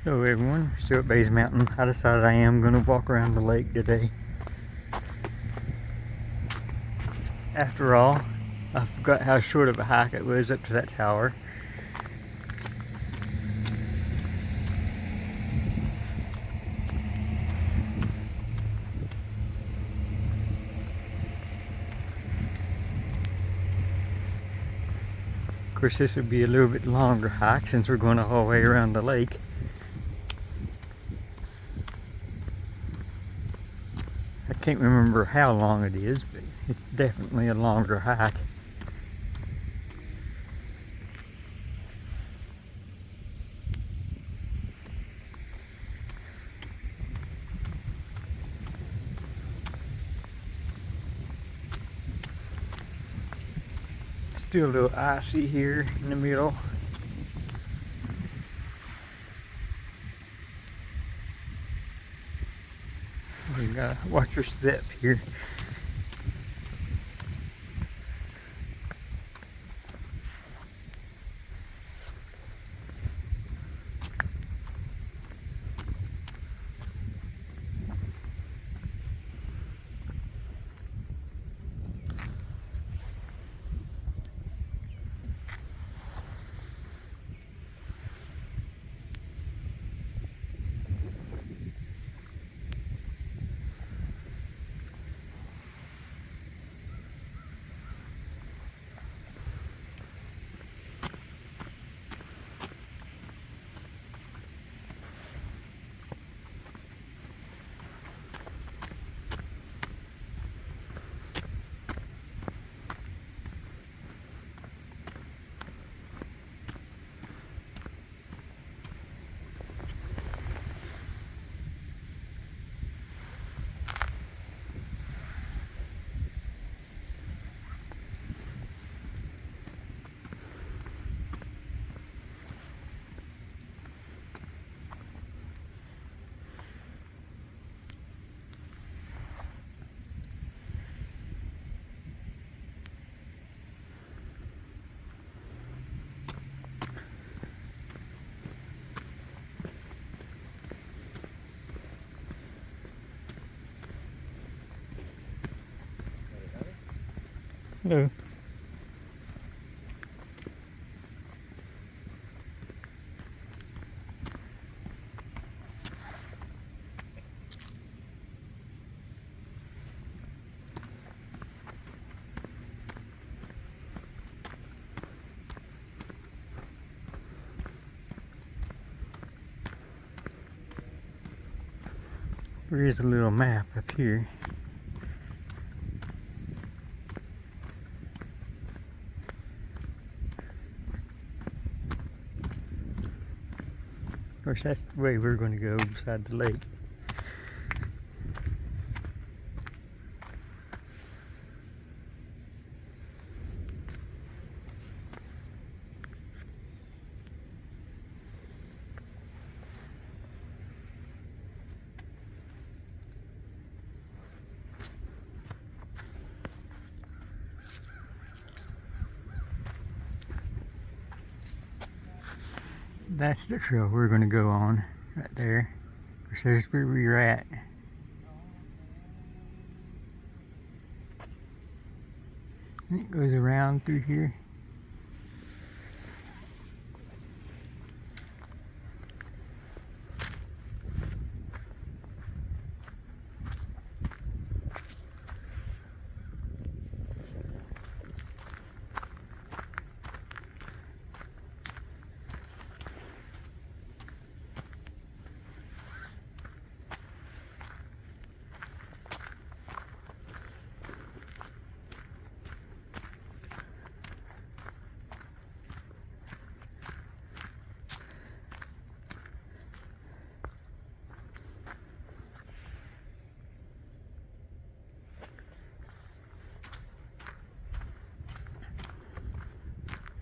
Hello everyone, still at Bays Mountain. I decided I am going to walk around the lake today. After all, I forgot how short of a hike it was up to that tower. Of course, this would be a little bit longer hike since we're going the whole way around the lake. I can't remember how long it is, but it's definitely a longer hike. Still a little icy here in the middle. We gotta watch your step here. Hello. There is a little map up here. Of course, that's the way we're going to go beside the lake. That's the trail we're going to go on, right there. Of course, there's where we're at. And it goes around through here.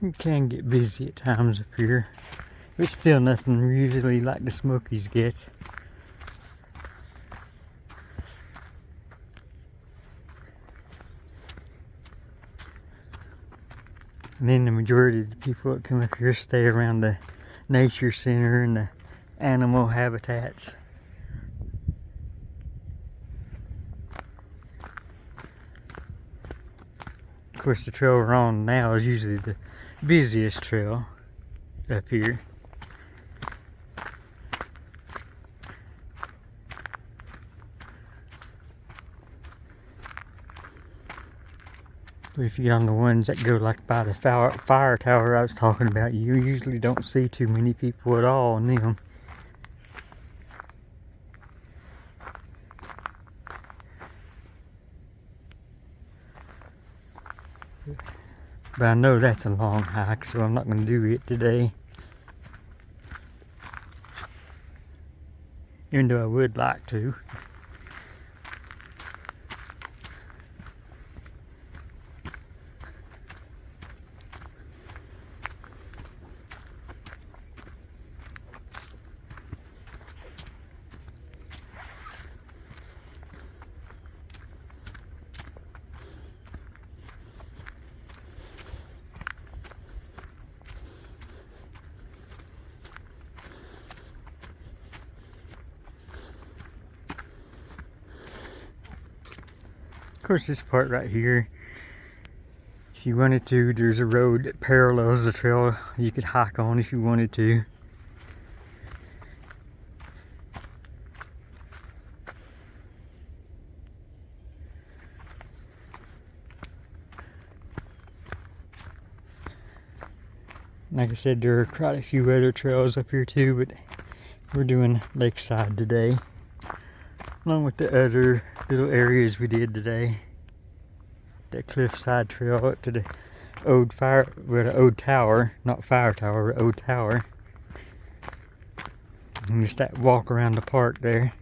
It can get busy at times up here, but still nothing usually like the Smokies gets. And then the majority of the people that come up here stay around the nature center and the animal habitats. Of course, the trail we're on now is usually the busiest trail up here. But if you get on the ones that go like by the fire tower I was talking about, you usually don't see too many people at all on them. But I know that's a long hike, so I'm not going to do it today. Even though I would like to. Of course, this part right here, if you wanted to, there's a road that parallels the trail you could hike on if you wanted to. Like I said, there are quite a few other trails up here too, but we're doing Lakeside today, along with the other little areas we did today. That cliffside trail up to the old tower, not fire tower, but old tower. And just that walk around the park there.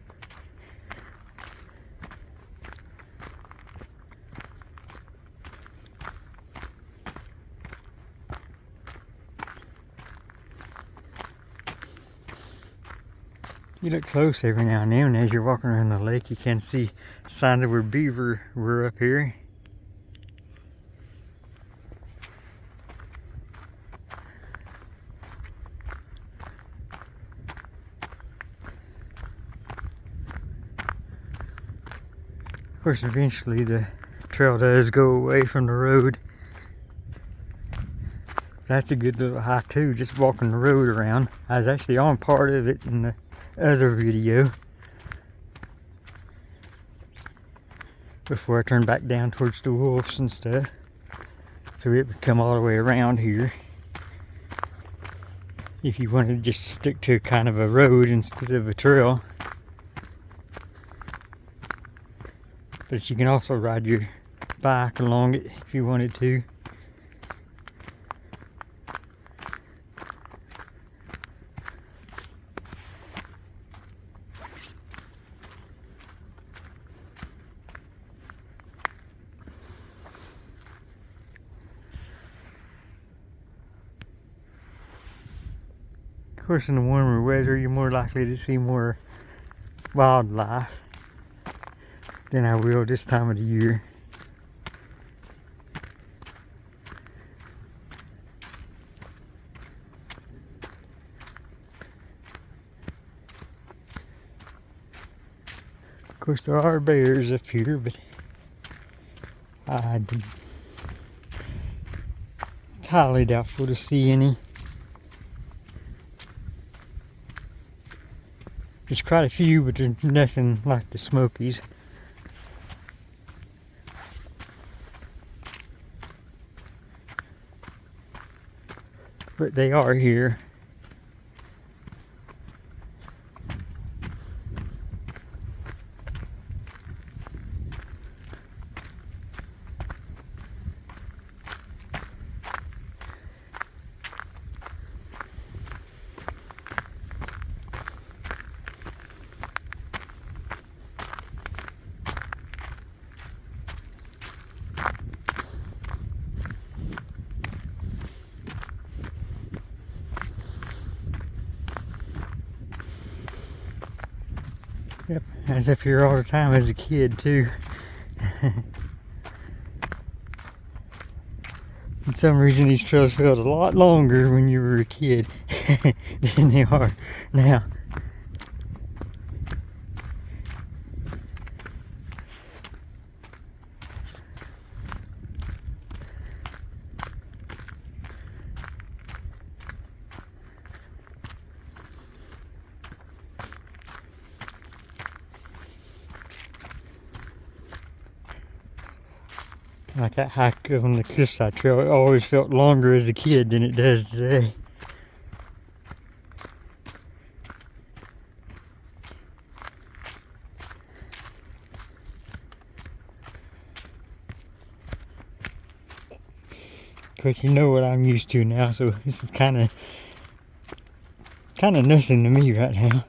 You look close every now and then as you're walking around the lake, you can see signs of where beaver were up here. Of course, eventually the trail does go away from the road. That's a good little hike too, just walking the road around. I was actually on part of it in the other video before I turned back down towards the wolves and stuff, so it would come all the way around here if you wanted to just stick to kind of a road instead of a trail. But you can also ride your bike along it if you wanted to. Of course, in the warmer weather, you're more likely to see more wildlife than I will this time of the year. Of course, there are bears up here, but it's highly doubtful to see any. There's quite a few, but there's nothing like the Smokies. But they are here. Yep, I was up here all the time as a kid too. For some reason these trails felt a lot longer when you were a kid. They are. Now, like that hike on the Cliffside Trail, it always felt longer as a kid than it does today. Of course, you know what I'm used to now, so this is kind of nothing to me right now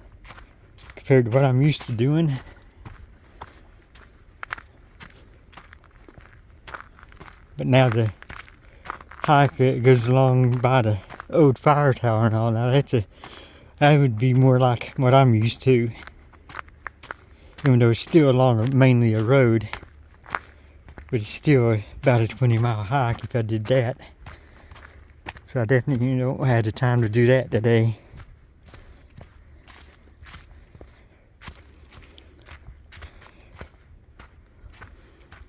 compared to what I'm used to doing. But now the hike that goes along by the old fire tower and all, now that would be more like what I'm used to. Even though it's still along mainly a road, but it's still about a 20-mile hike if I did that. So I definitely don't have the time to do that today.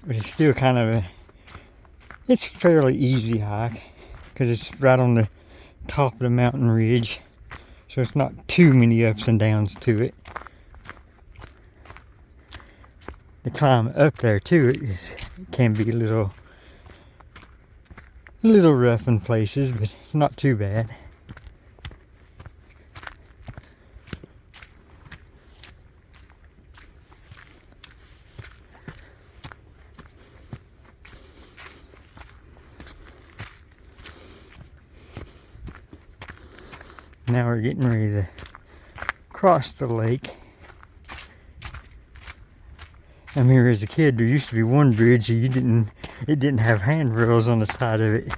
But it's still kind of it's a fairly easy hike because it's right on the top of the mountain ridge, so it's not too many ups and downs to it. The climb up there too can be a little rough in places, but it's not too bad. Now we're getting ready to cross the lake. I remember as a kid there used to be one bridge that it didn't have handrails on the side of it.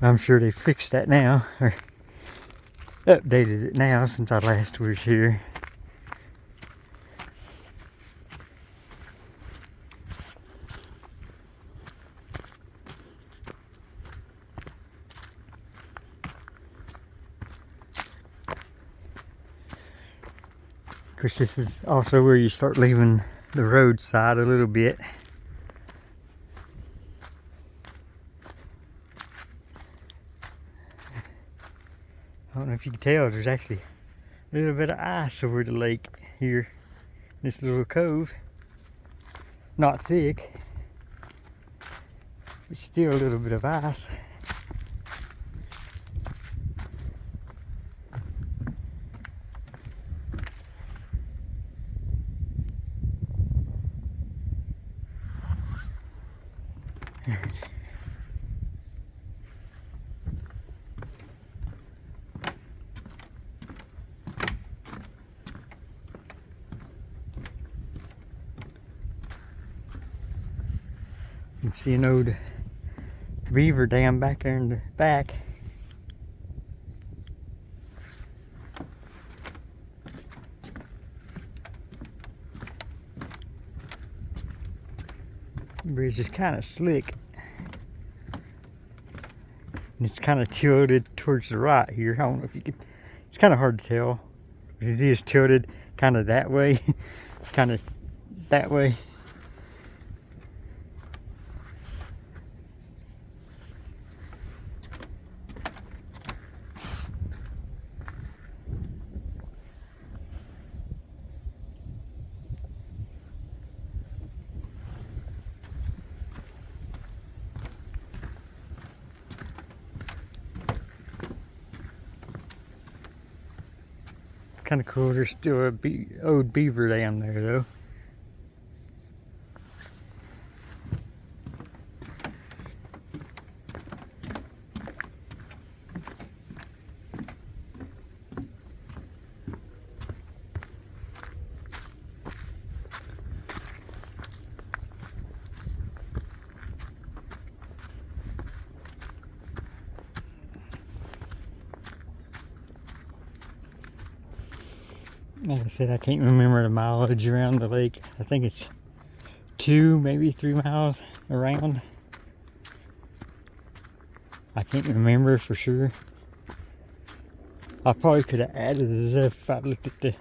I'm sure they fixed that now, or updated it now since I last was here. Of course, this is also where you start leaving the roadside a little bit. I don't know if you can tell, there's actually a little bit of ice over the lake here. This little cove. Not thick, but still a little bit of ice. You can see an old beaver dam back there in the back. The bridge is kind of slick. And it's kind of tilted towards the right here. I don't know if you can, it's kind of hard to tell. But it is tilted kind of that way, kind of that way. Kind of cool. There's still a old beaver dam there though. Like I said, I can't remember the mileage around the lake. I think it's 2, maybe 3 miles around. I can't remember for sure. I probably could have added it up if I looked at the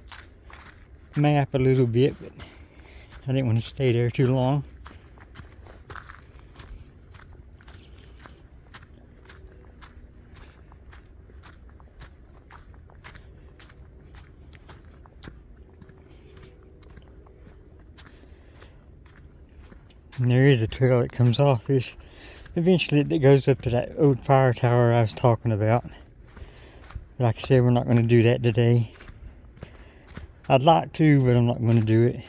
map a little bit, but I didn't want to stay there too long. And there is a trail that comes off this eventually that goes up to that old fire tower I was talking about. Like I said, we're not going to do that today. I'd like to, but I'm not going to do it.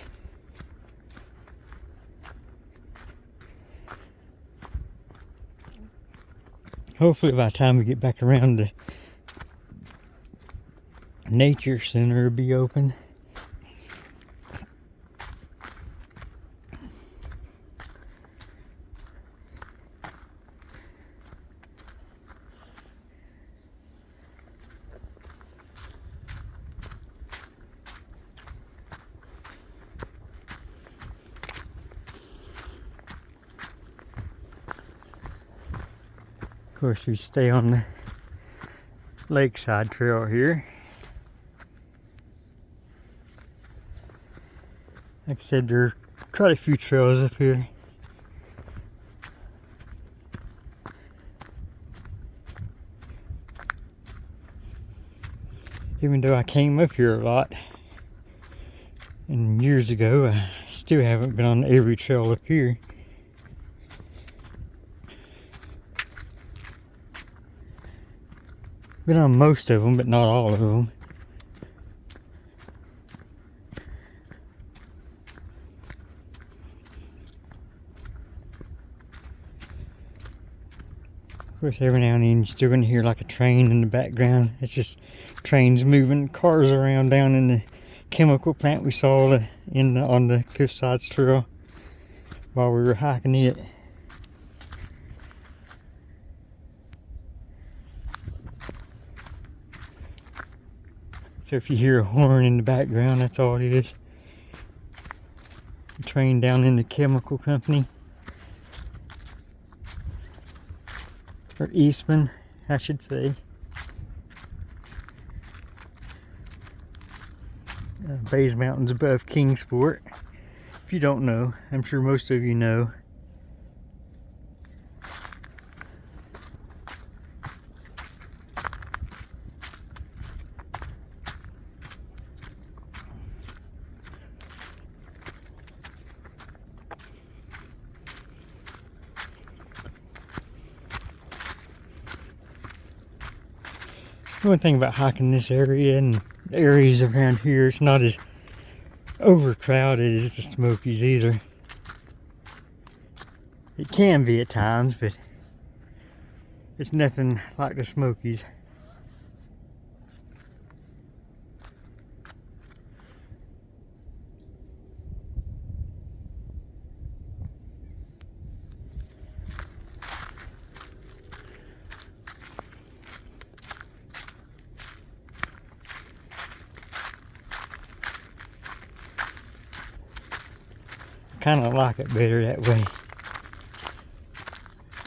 Hopefully by the time we get back around, the nature center will be open. Of course, we stay on the Lakeside trail here. Like I said, there are quite a few trails up here. Even though I came up here a lot and years ago, I still haven't been on every trail up here. Been on most of them, but not all of them. Of course, every now and then you're still going to hear like a train in the background. It's just trains moving cars around down in the chemical plant we saw on the Cliffsides Trail while we were hiking it. So if you hear a horn in the background, that's all it is. A train down in the chemical company. Or Eastman, I should say. Bays Mountains above Kingsport. If you don't know, I'm sure most of you know. One thing about hiking this area and areas around here, it's not as overcrowded as the Smokies either. It can be at times, but it's nothing like the Smokies. Kind of like it better that way.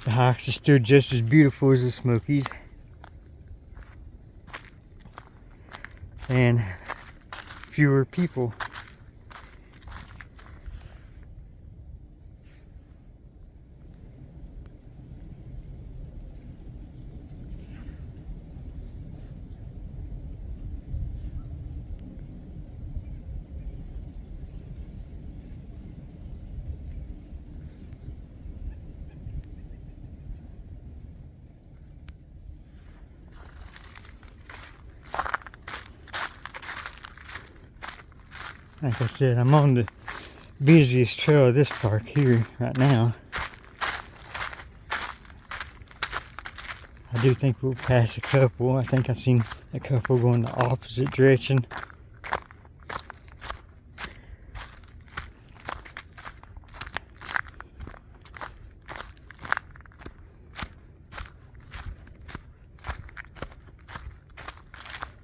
The hikes are still just as beautiful as the Smokies, and fewer people. Like I said, I'm on the busiest trail of this park here right now. I do think we'll pass a couple. I think I've seen a couple going the opposite direction.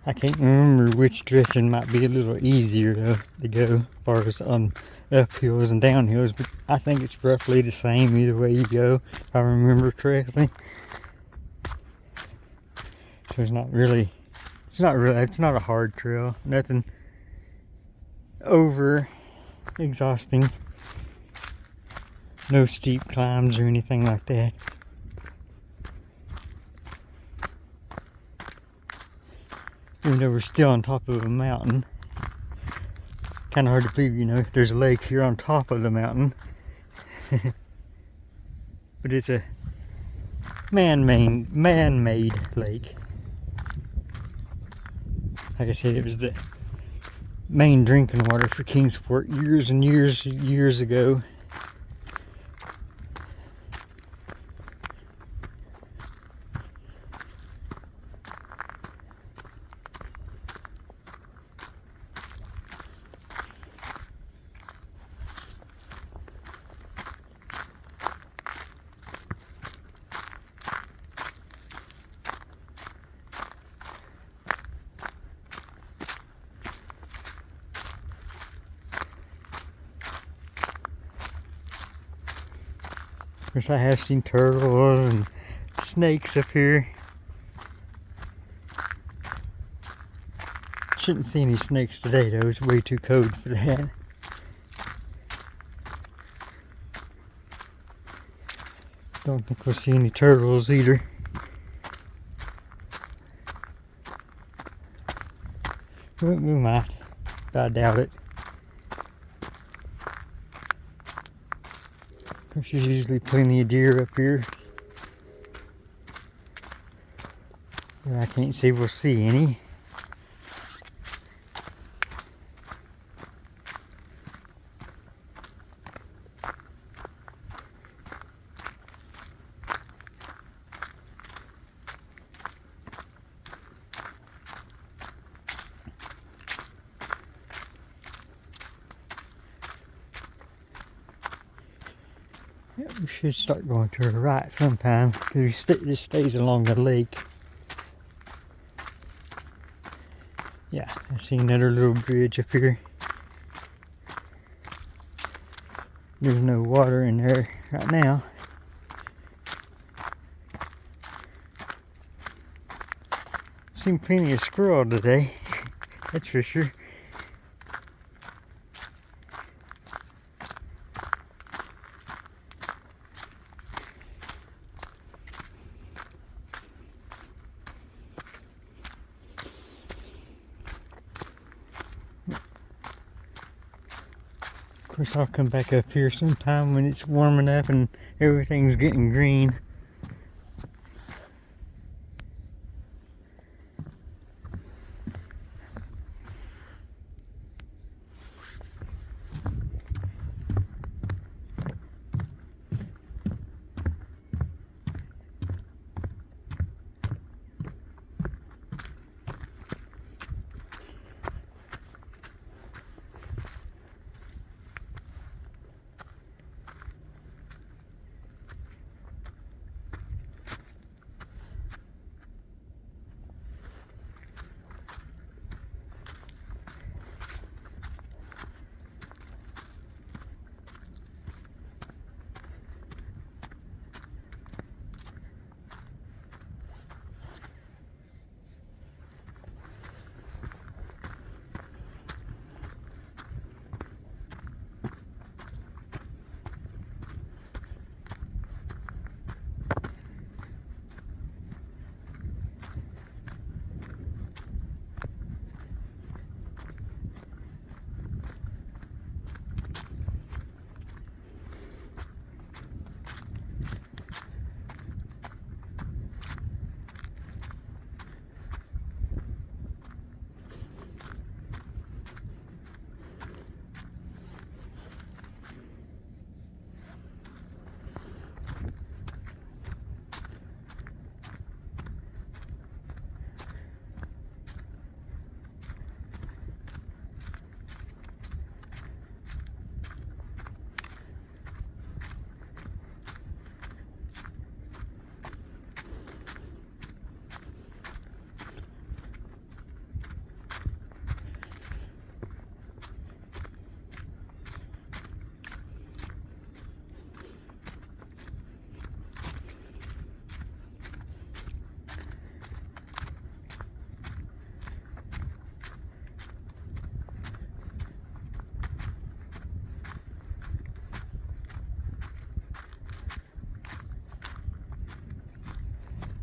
I can't remember which direction might be a little easier to go as far as on uphills and downhills, but I think it's roughly the same either way you go, if I remember correctly. So it's not a hard trail. Nothing over exhausting. No steep climbs or anything like that. Even though we're still on top of a mountain. Kind of hard to believe, you know, there's a lake here on top of the mountain. But it's a man-made lake. Like I said, it was the main drinking water for Kingsport years and years ago. Of course, I have seen turtles and snakes up here. Shouldn't see any snakes today though, it's way too cold for that. Don't think we'll see any turtles either. We might, but I doubt it. Of course, there's usually plenty of deer up here. But I can't say we'll see any. Yeah, we should start going to the right sometime because this stays along the lake. Yeah, I see another little bridge up here. There's no water in there right now. Seen plenty of squirrel today, that's for sure. Of course, I'll come back up here sometime when it's warming up and everything's getting green.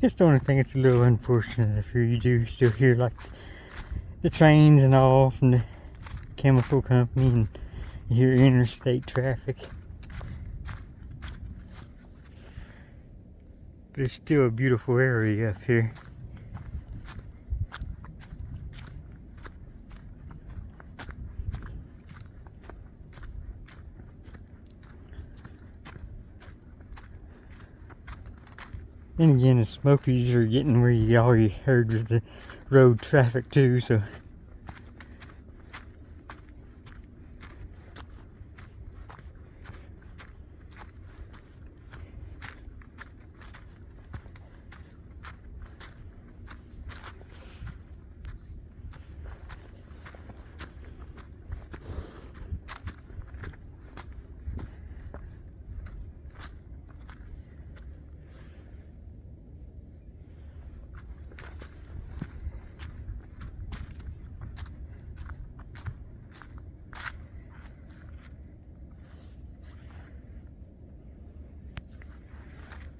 It's the only thing that's a little unfortunate if you do still hear like the trains and all from the chemical company and you hear interstate traffic. But it's still a beautiful area up here. And again, the Smokies are getting where you already heard with the road traffic too, so.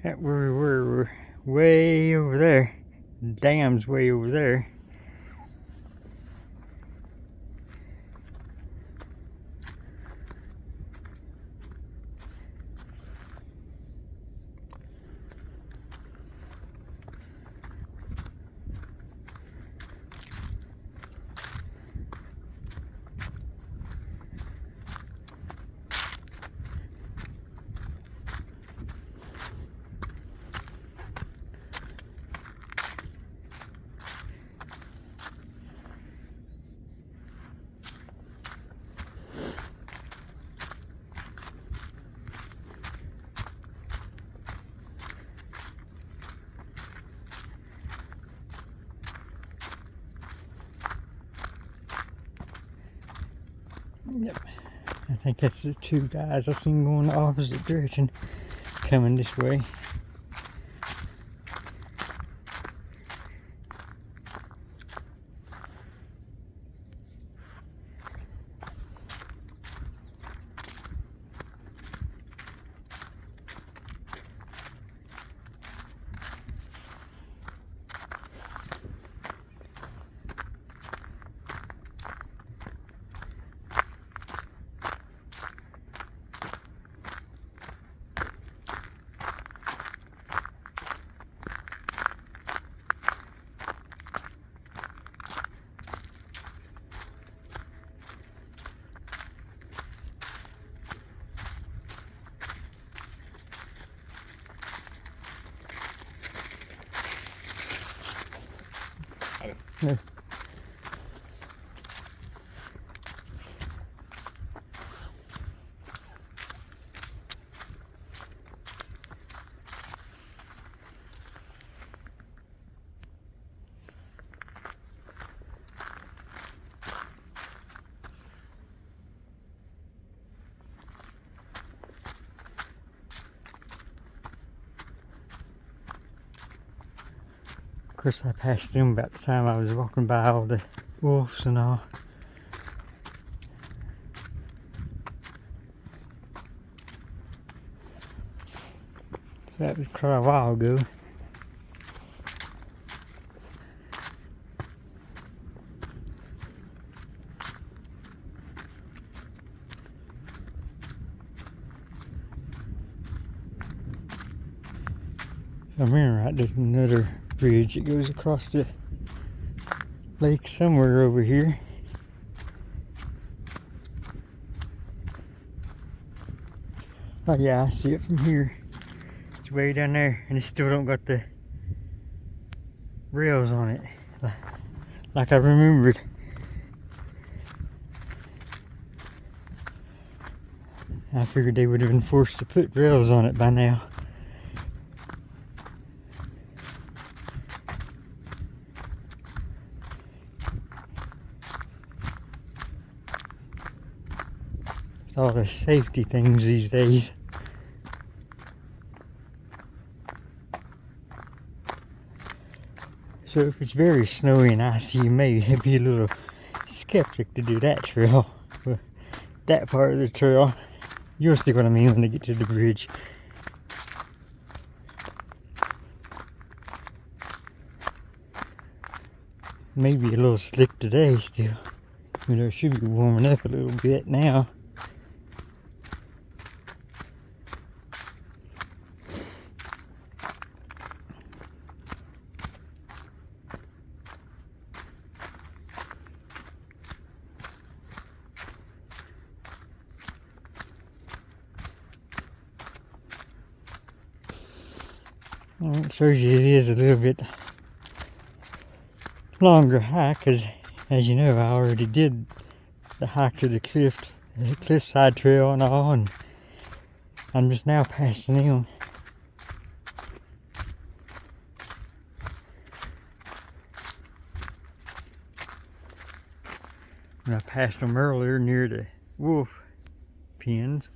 At where we were, we're way over there. The dam's way over there. Yep. I think that's the two guys I seen going the opposite direction, coming this way. No. Of course, I passed them about the time I was walking by all the wolves and all. So that was quite a while ago. If I remember right, there's another bridge that goes across the lake somewhere over here. Oh yeah, I see it from here. It's way down there, and it still don't got the rails on it like I remembered. I figured they would have been forced to put rails on it by now. It's all the safety things these days. So if it's very snowy and icy, you may be a little skeptic to do that trail. But that part of the trail, you'll see what I mean when they get to the bridge. Maybe a little slick today still. You know, it should be warming up a little bit now. Well, it shows you it is a little bit longer hike, because as you know, I already did the hike to the cliffside trail and all, and I'm just now passing them. And I passed them earlier near the wolf pens.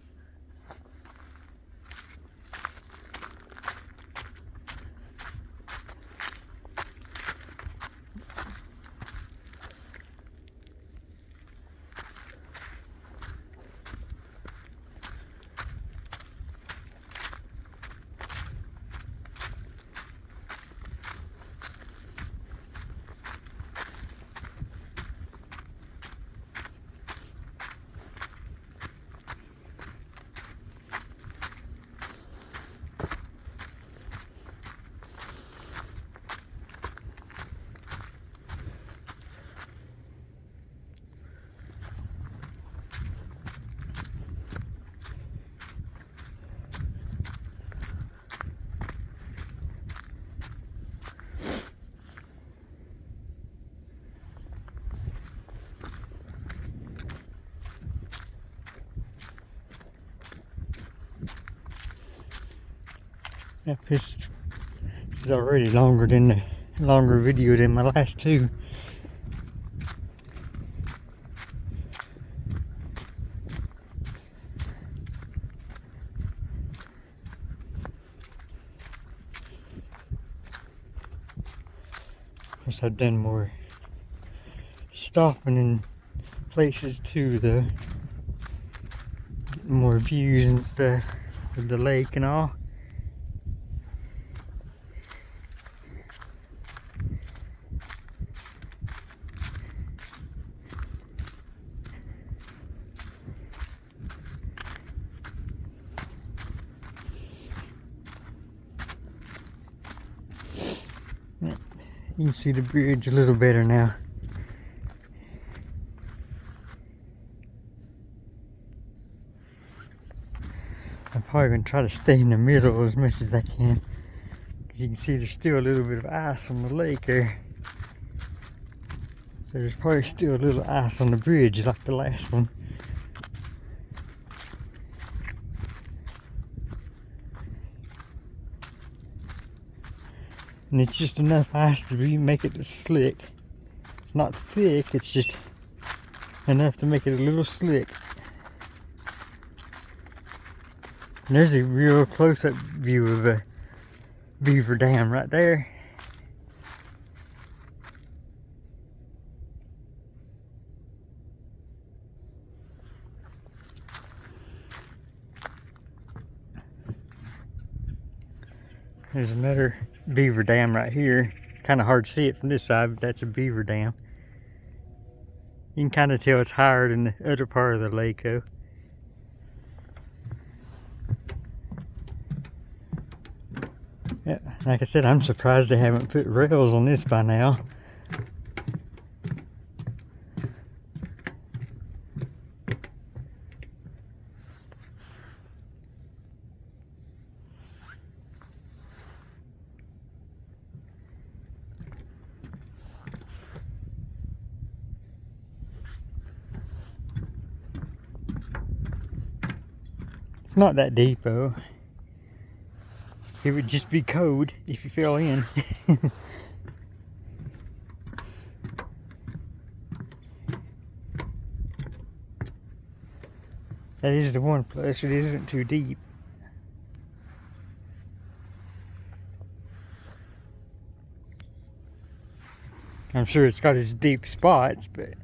Yep, this is already longer video than my last two. Of course, I've done more stopping in places too, though. Getting more views and stuff of the lake and all. You can see the bridge a little better now. I'm probably going to try to stay in the middle as much as I can, because you can see there's still a little bit of ice on the lake there. So there's probably still a little ice on the bridge like the last one. And it's just enough ice to make it slick. It's not thick, it's just enough to make it a little slick. And there's a real close-up view of a beaver dam right there. There's another beaver dam right here. Kind of hard to see it from this side, but that's a beaver dam. You can kind of tell it's higher than the other part of the lake though. Yeah, like I said, I'm surprised they haven't put rails on this by now. It's not that deep though. It would just be cold if you fell in. That is the one plus, it isn't too deep. I'm sure it's got its deep spots, but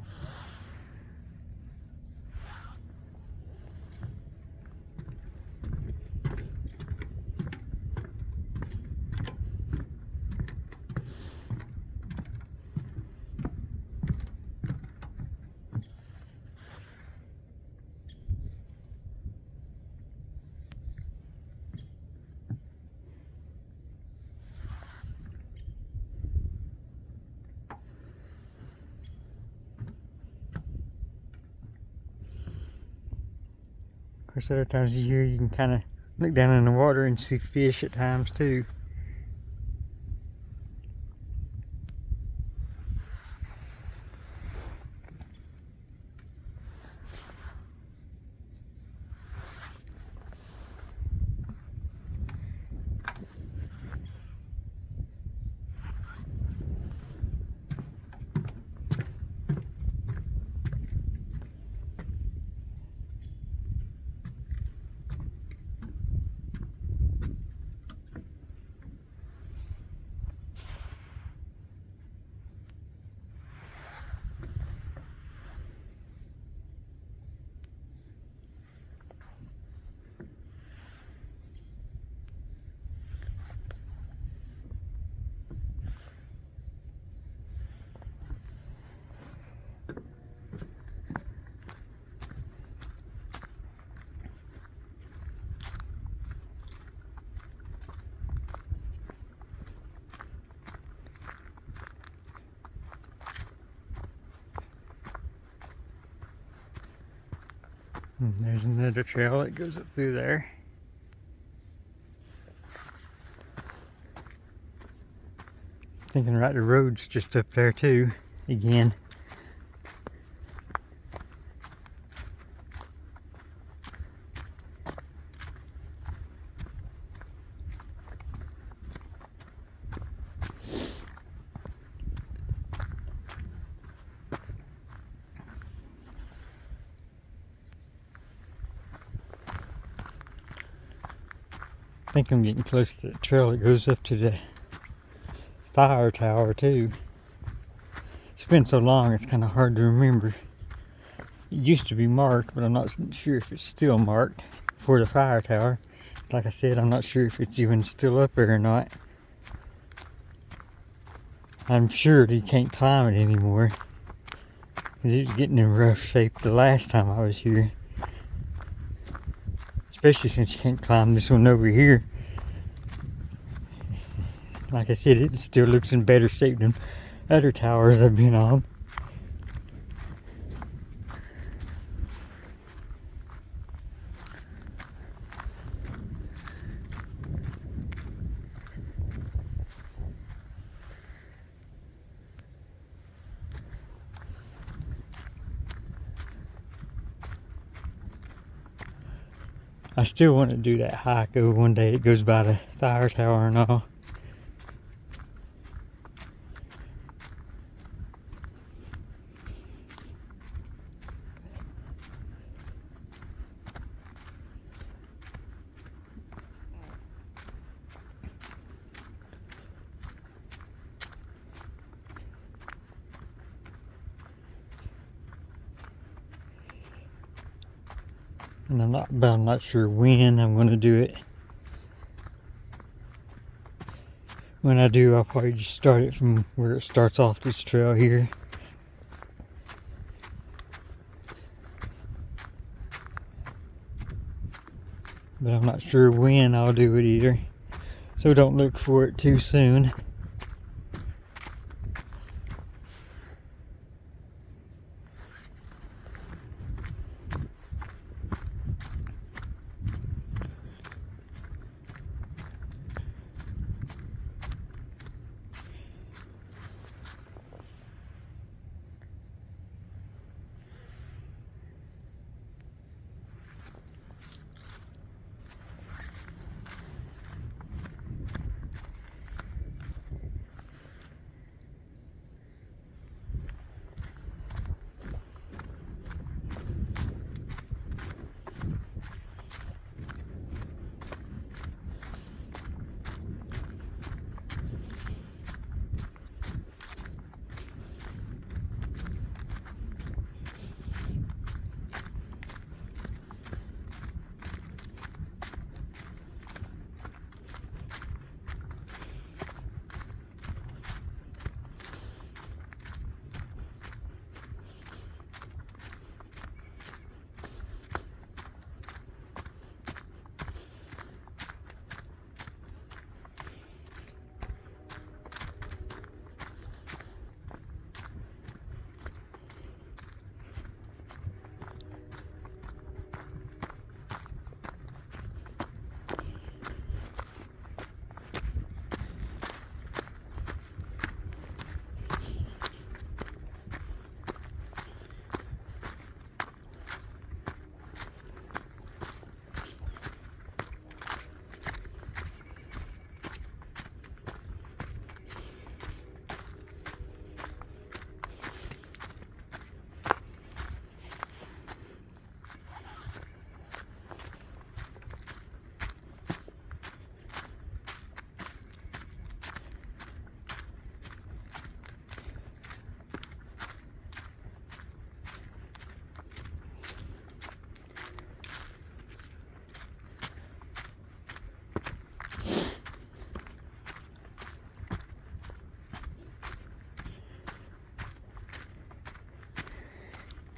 There's other times of year you can kind of look down in the water and see fish at times too. And there's another trail that goes up through there. Thinking right, the road's just up there too, again. I think I'm getting close to the trail that goes up to the fire tower too. It's been so long it's kind of hard to remember. It used to be marked, but I'm not sure if it's still marked for the fire tower. Like I said, I'm not sure if it's even still up there or not. I'm sure that you can't climb it anymore, because it was getting in rough shape the last time I was here. Especially since you can't climb this one over here. Like I said, it still looks in better shape than other towers I've been on. I still want to do that hike over one day. It goes by the fire tower and all. And I'm not sure when I'm going to do it. When I do, I'll probably just start it from where it starts off this trail here. But I'm not sure when I'll do it either. So don't look for it too soon.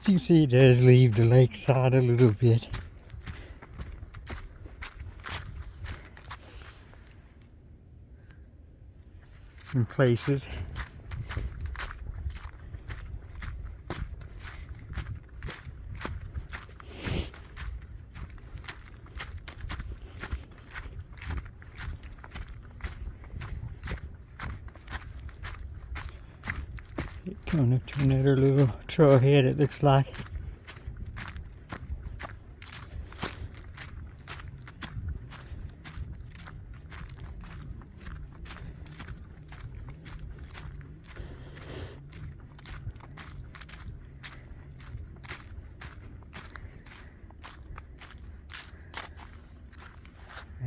As you can see, it does leave the lakeside a little bit. In places. Coming up to another little trailhead, it looks like.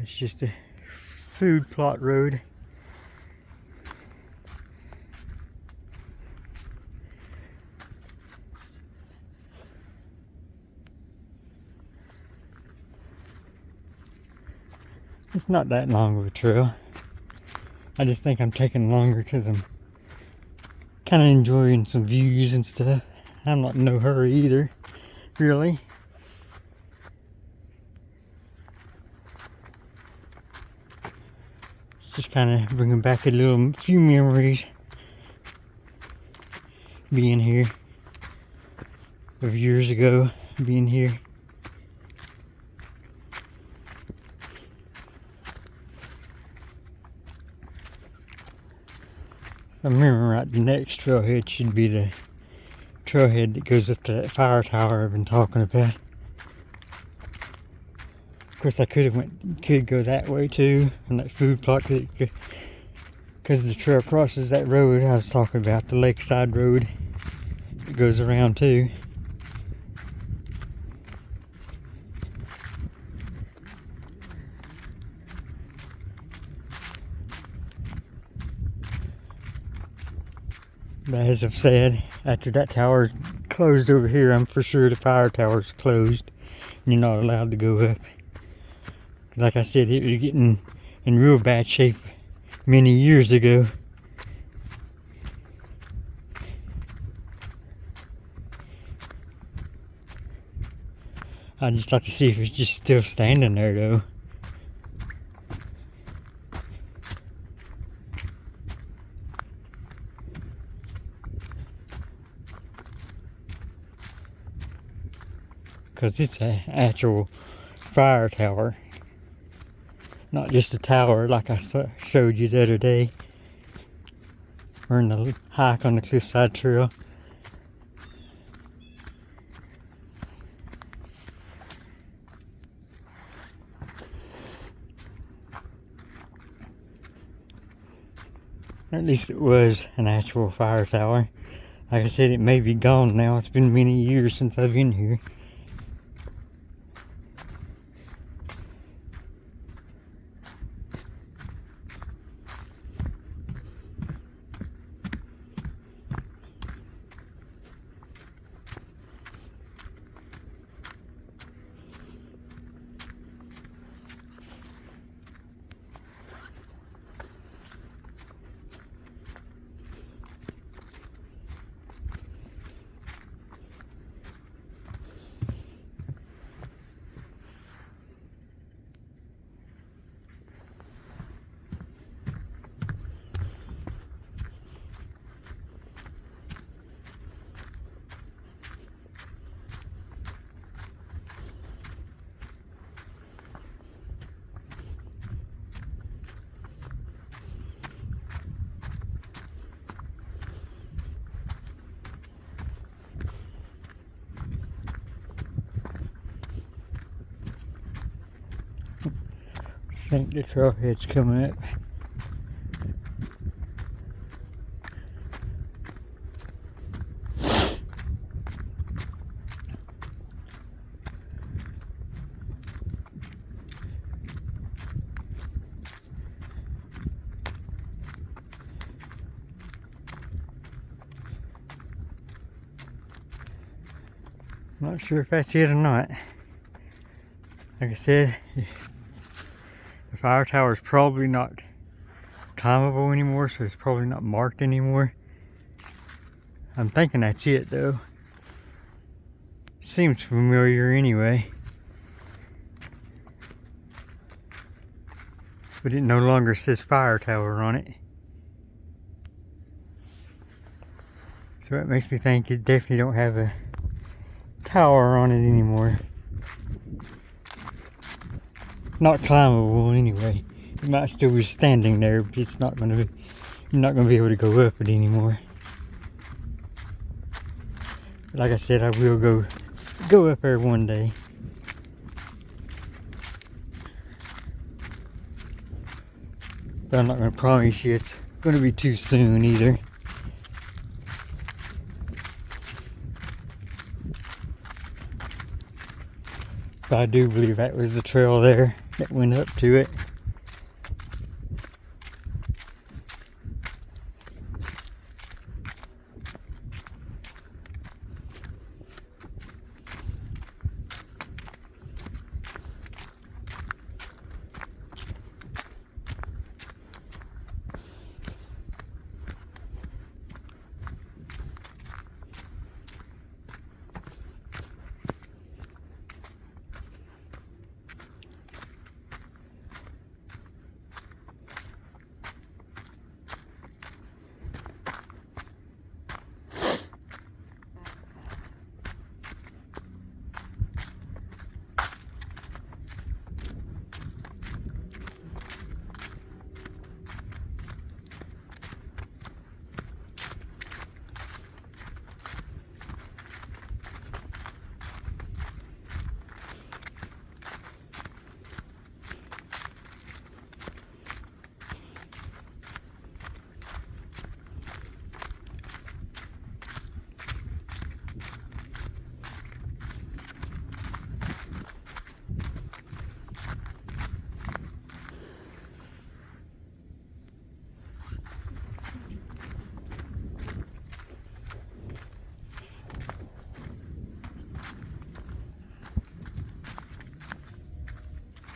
It's just a food plot road. It's not that long of a trail. I just think I'm taking longer because I'm kind of enjoying some views and stuff. I'm not in no hurry either, really. It's just kind of bringing back few memories being here, of years ago being here. I remember right, the next trailhead should be the trailhead that goes up to that fire tower I've been talking about. Of course, I could go that way too, on that food plot, because the trail crosses that road I was talking about, the Lakeside road. It goes around too. But as I've said, after that tower closed over here, I'm for sure the fire tower's closed. And you're not allowed to go up. Like I said, it was getting in real bad shape many years ago. I'd just like to see if it's just still standing there though. Because it's an actual fire tower. Not just a tower like I showed you the other day. Or in the hike on the Cliffside Trail. Or at least it was an actual fire tower. Like I said, it may be gone now. It's been many years since I've been here. I think the trailhead's coming up. I'm not sure if that's it or not. Like I said, the fire tower is probably not climbable anymore, so it's probably not marked anymore. I'm thinking that's it though. Seems familiar anyway. But it no longer says fire tower on it. So that makes me think it definitely don't have a tower on it anymore. Not climbable anyway. It might still be standing there, but it's not gonna be, you're not gonna be able to go up it anymore. But like I said, I will go up there one day. But I'm not gonna promise you it's gonna be too soon either. But I do believe that was the trail there that went up to it.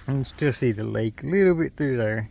I can still see the lake a little bit through there.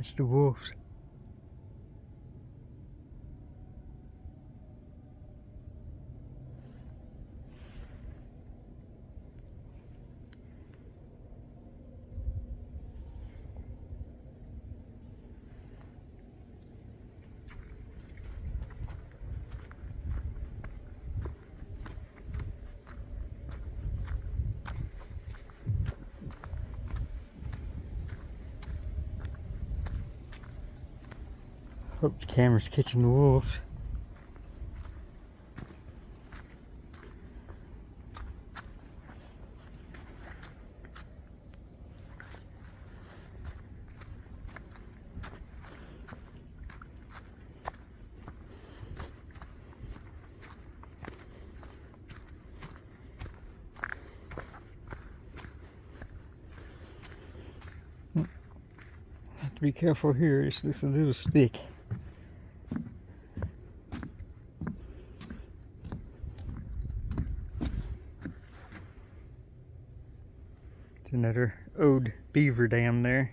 That's the wolves. Hope the camera's catching the wolves. Have to be careful here, it's just a little stick. It's another old beaver dam there.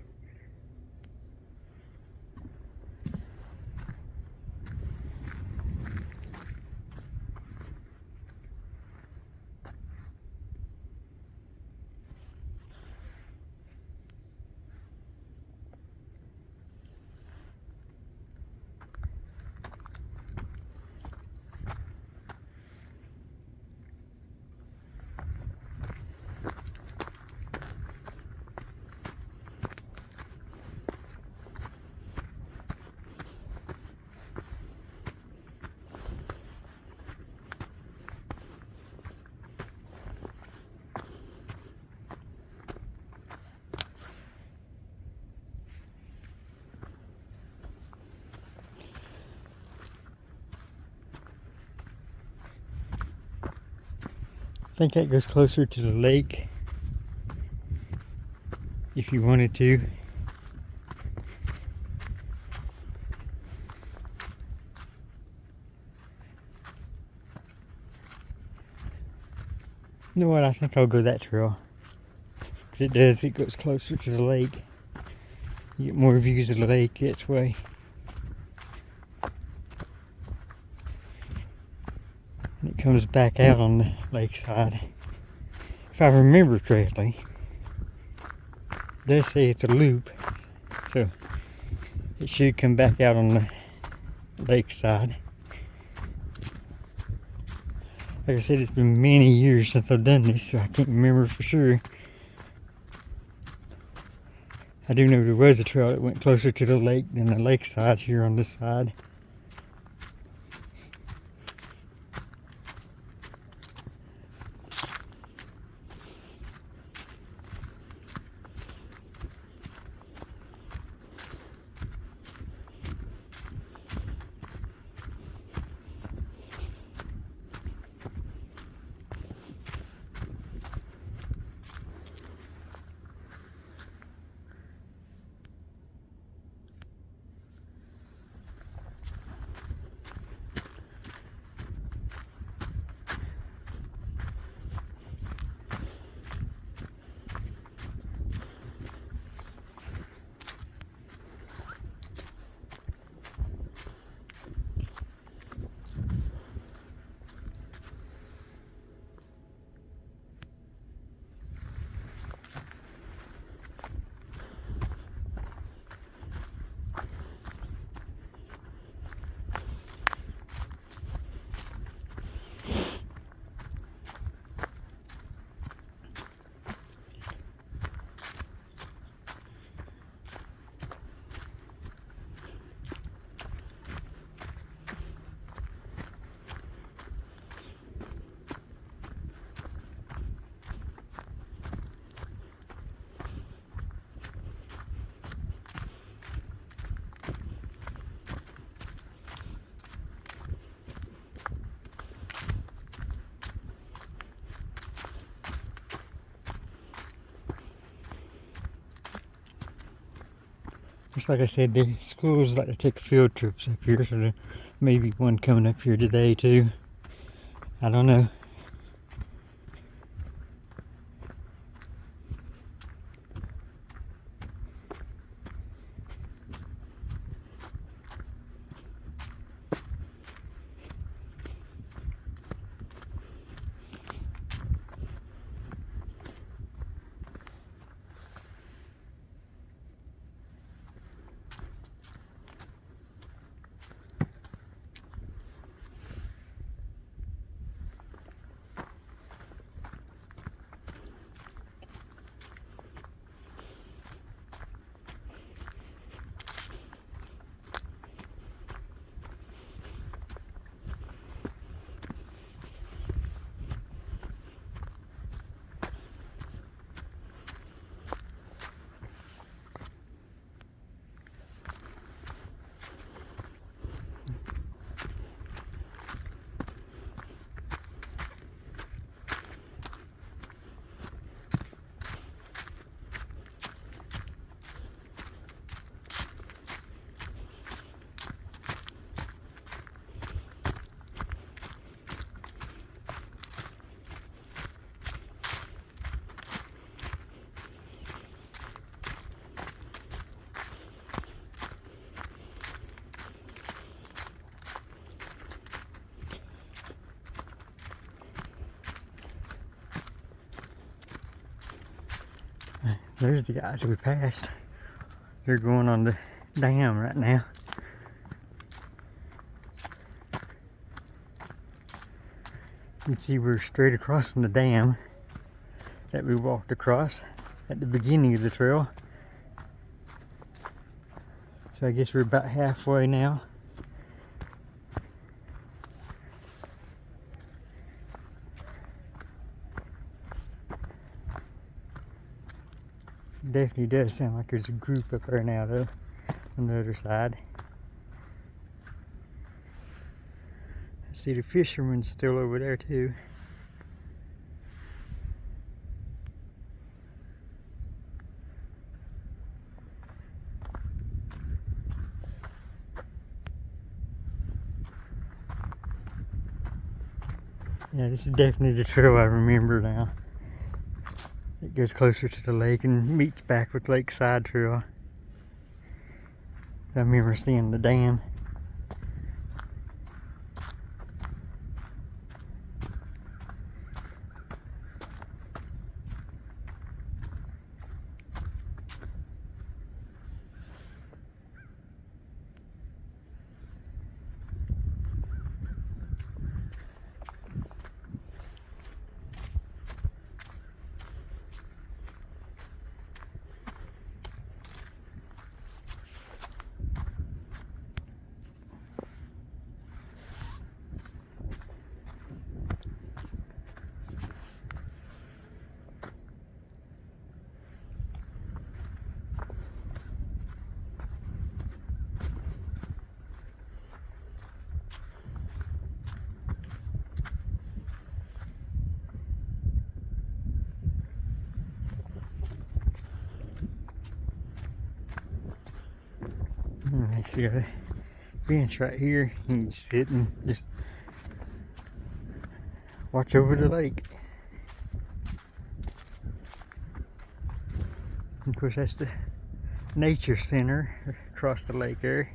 I think that goes closer to the lake if you wanted to. You know what, I think I'll go that trail. Because it goes closer to the lake. You get more views of the lake its way. And it comes back out on the lakeside. If I remember correctly, it does say it's a loop. So it should come back out on the lakeside. Like I said, it's been many years since I've done this, so I can't remember for sure. I do know there was a trail that went closer to the lake than the lakeside here on this side. Just like I said, the schools like to take field trips up here, so there may be one coming up here today too. I don't know. There's the guys we passed. They're going on the dam right now. You can see we're straight across from the dam that we walked across at the beginning of the trail. So I guess we're about halfway now. Definitely does sound like there's a group up there now though, on the other side. I see the fishermen still over there too. Yeah, this is definitely the trail I remember now. It goes closer to the lake and meets back with Lakeside Trail. I remember seeing the dam. Actually got a bench right here. You can sit and just watch over the lake. Of course, that's the nature center across the lake there.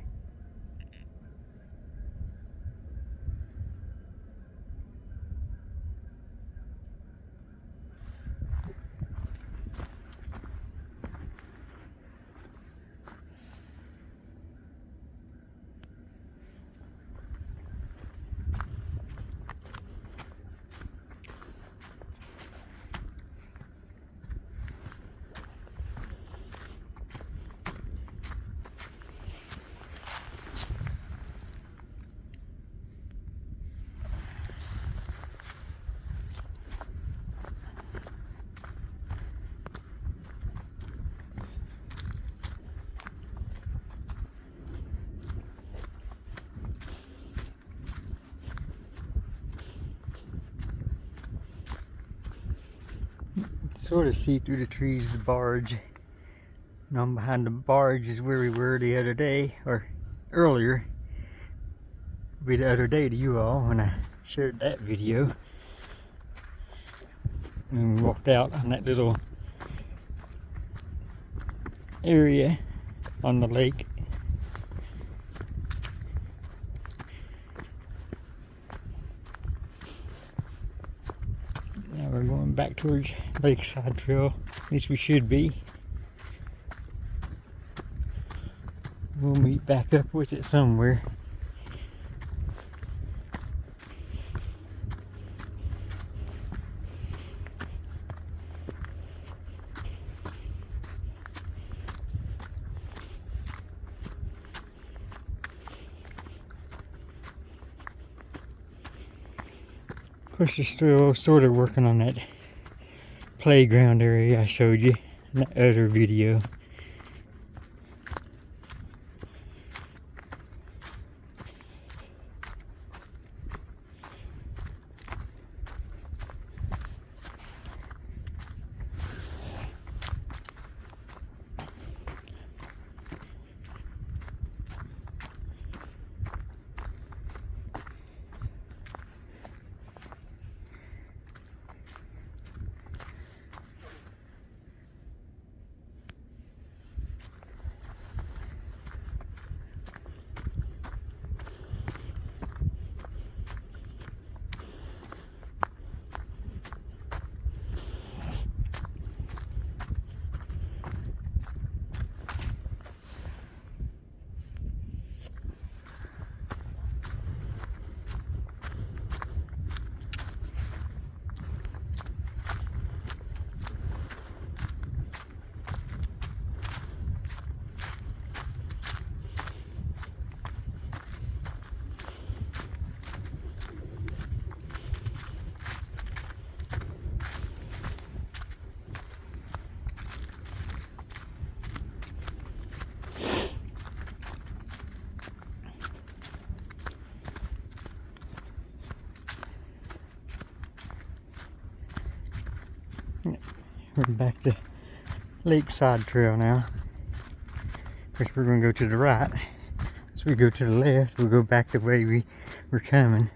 Sort of see through the trees the barge. And on behind the barge is where we were the other day, or earlier. It'll be the other day to you all when I shared that video. And we walked out on that little area on the lake. Now we're going back towards Lakeside Trail. At least we should be. We'll meet back up with it somewhere. Of course, they're still sort of working on that playground area I showed you in that other video. We're back to Lakeside Trail now. First we're going to go to the right. So we go to the left, we'll go back the way we were coming.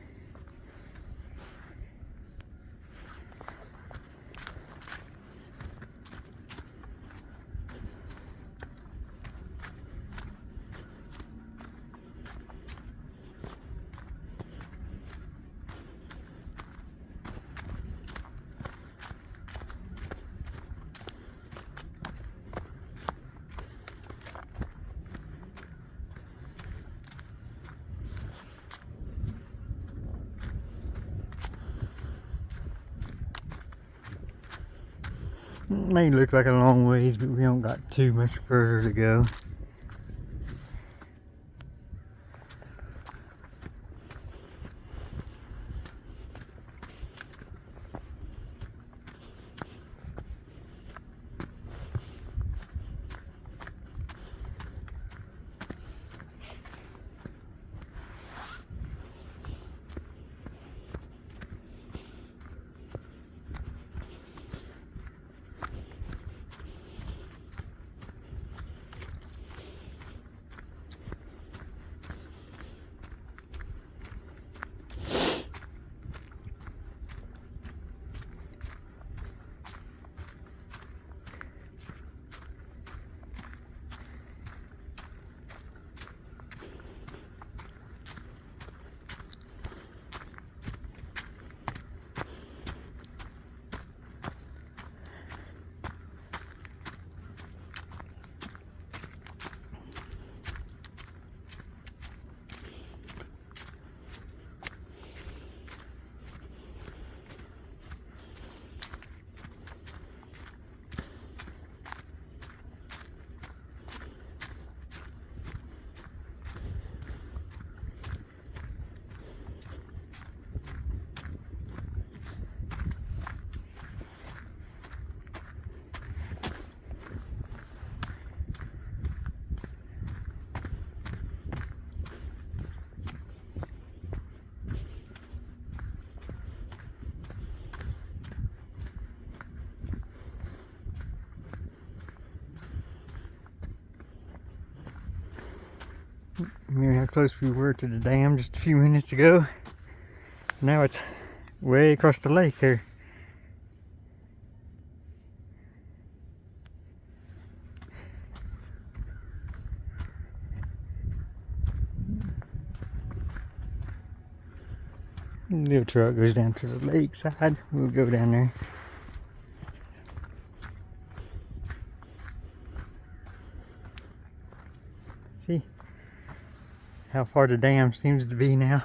It may look like a long ways, but we don't got too much further to go. Remember how close we were to the dam just a few minutes ago? Now it's way across the lake there. Little truck goes down to the lakeside. We'll go down there. See how far the dam seems to be now.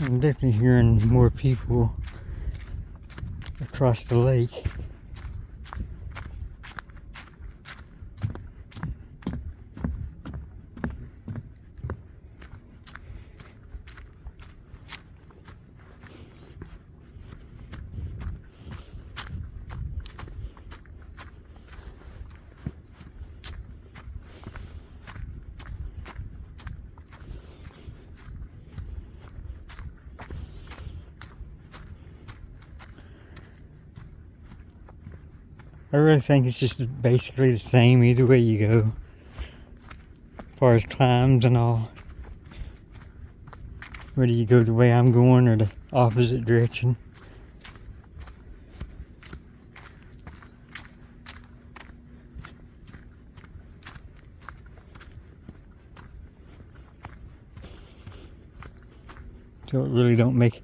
I'm definitely hearing more people across the lake. I really think it's just basically the same either way you go, as far as climbs and all. Whether you go the way I'm going or the opposite direction. So it really don't make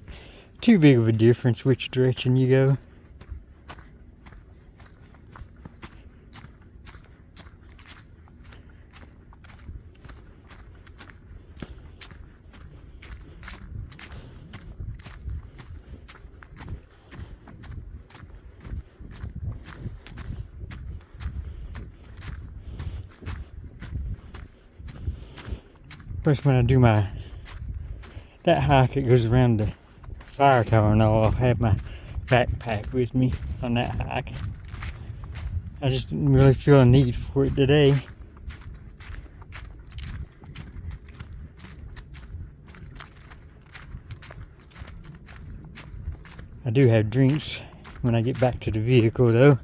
too big of a difference which direction you go. First, when I do that hike, it goes around the fire tower and all. I'll have my backpack with me on that hike. I just didn't really feel a need for it today. I do have drinks when I get back to the vehicle though.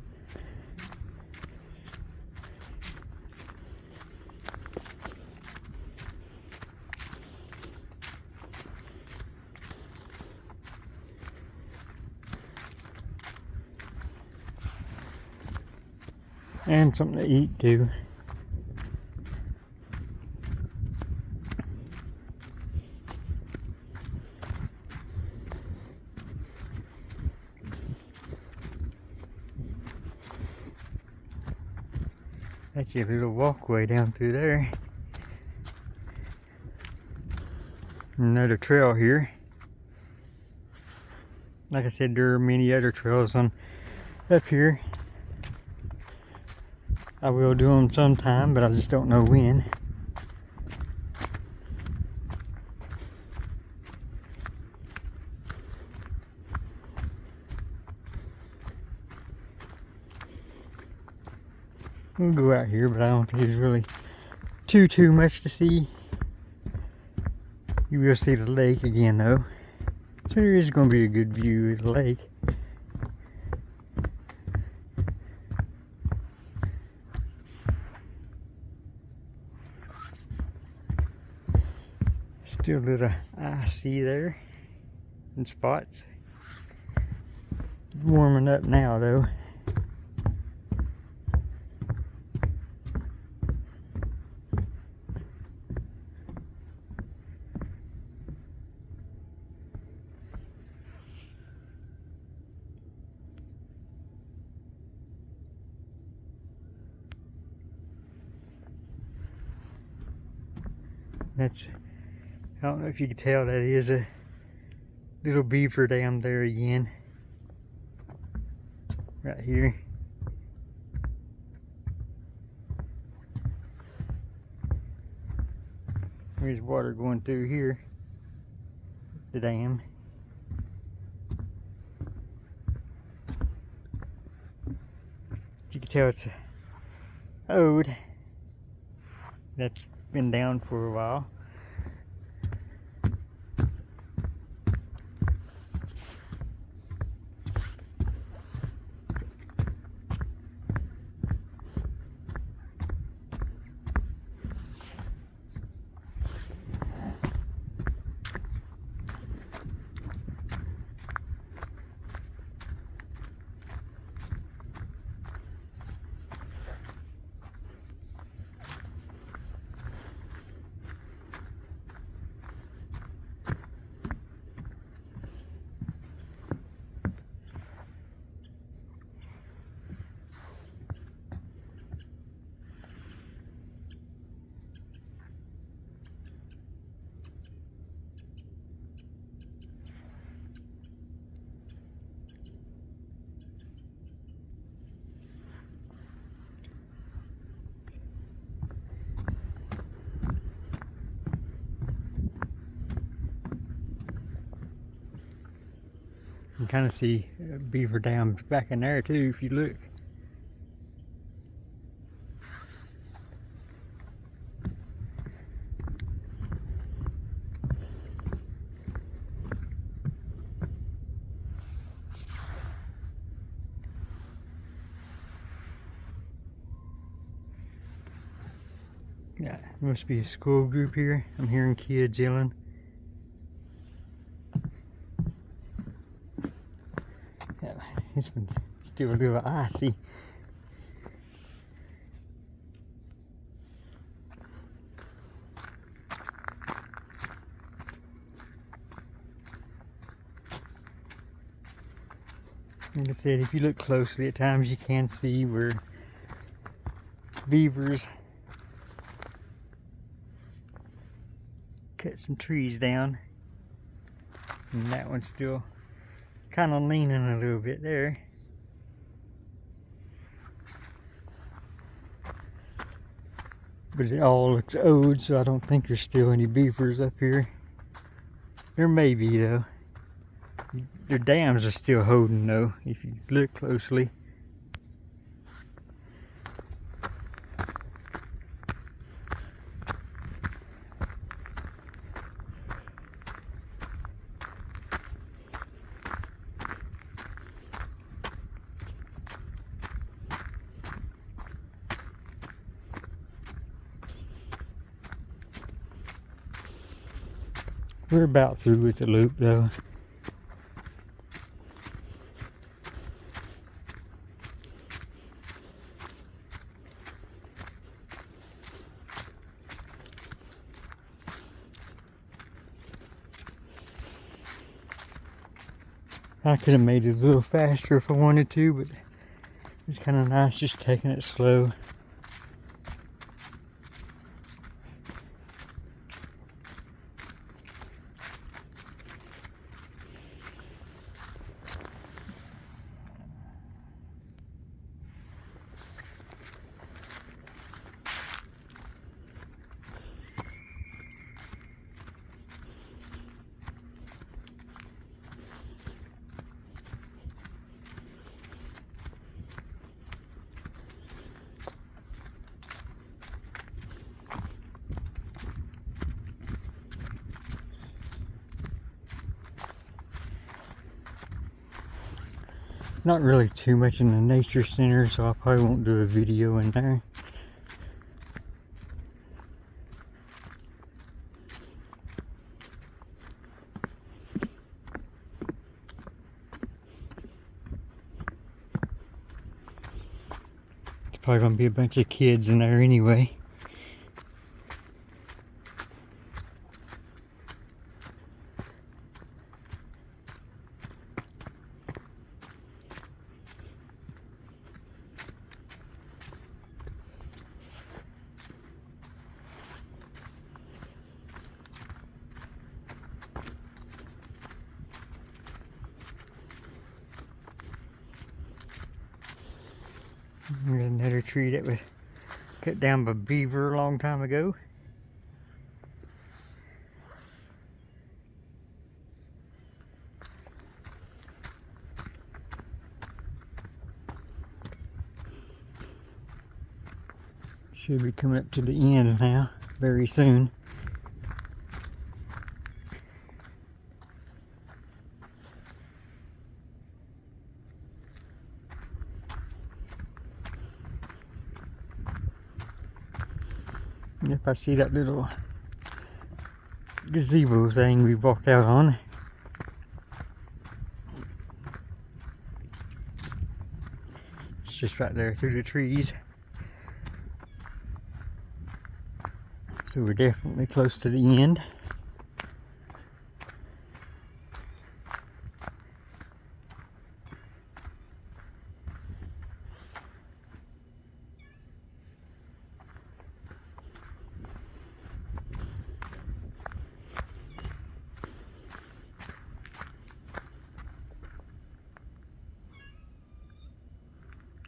And something to eat too. Actually a little walkway down through there. Another trail here. Like I said, there are many other trails on up here. I will do them sometime, but I just don't know when. We'll go out here, but I don't think there's really too much to see. You will see the lake again though. So there is going to be a good view of the lake. Still a little icy there in spots. Warming up now though. That's, I don't know if you can tell, that is a little beaver dam there again. Right here. There's water going through here. The dam. You can tell it's old. That's been down for a while. kind of see beaver dams back in there too if you look. Yeah, must be a school group here. I'm hearing kids yelling. Yeah, it's been still a little icy. Like I said, if you look closely at times you can see where beavers cut some trees down, and that one's still kind of leaning a little bit there. But it all looks old, so I don't think there's still any beavers up here. There may be though. Their dams are still holding though, if you look closely. We're about through with the loop though. I could have made it a little faster if I wanted to, but it's kind of nice just taking it slow. Not really too much in the nature center, so I probably won't do a video in there. It's probably gonna be a bunch of kids in there anyway. There's another tree that was cut down by beaver a long time ago. Should be coming up to the end now, very soon. If I see that little gazebo thing we walked out on. It's just right there through the trees. So we're definitely close to the end.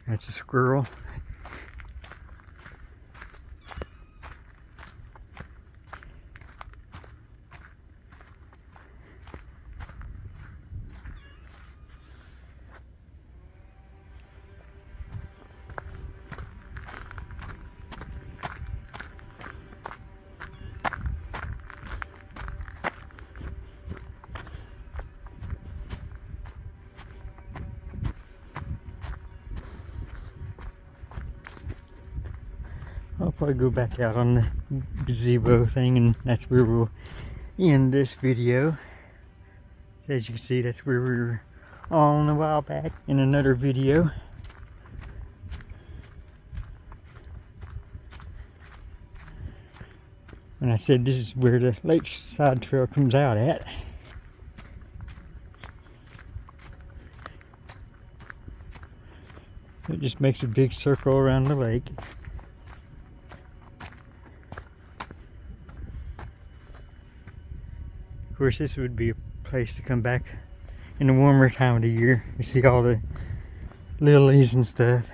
That's a squirrel. probably go back out on the gazebo thing, and that's where we'll end this video. As you can see, that's where we were on a while back in another video. And I said this is where the Lakeside Trail comes out at. It just makes a big circle around the lake. Of course, this would be a place to come back in the warmer time of the year. You see all the lilies and stuff.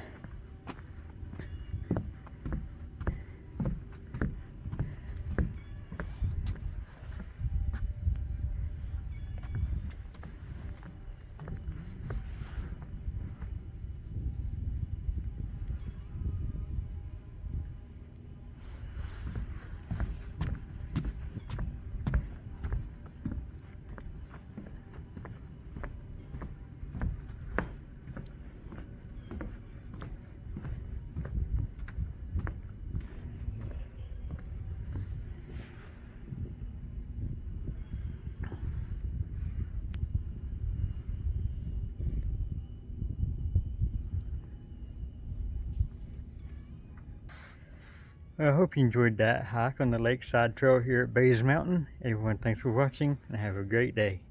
Well, I hope you enjoyed that hike on the Lakeside Trail here at Bays Mountain. Everyone, thanks for watching and have a great day.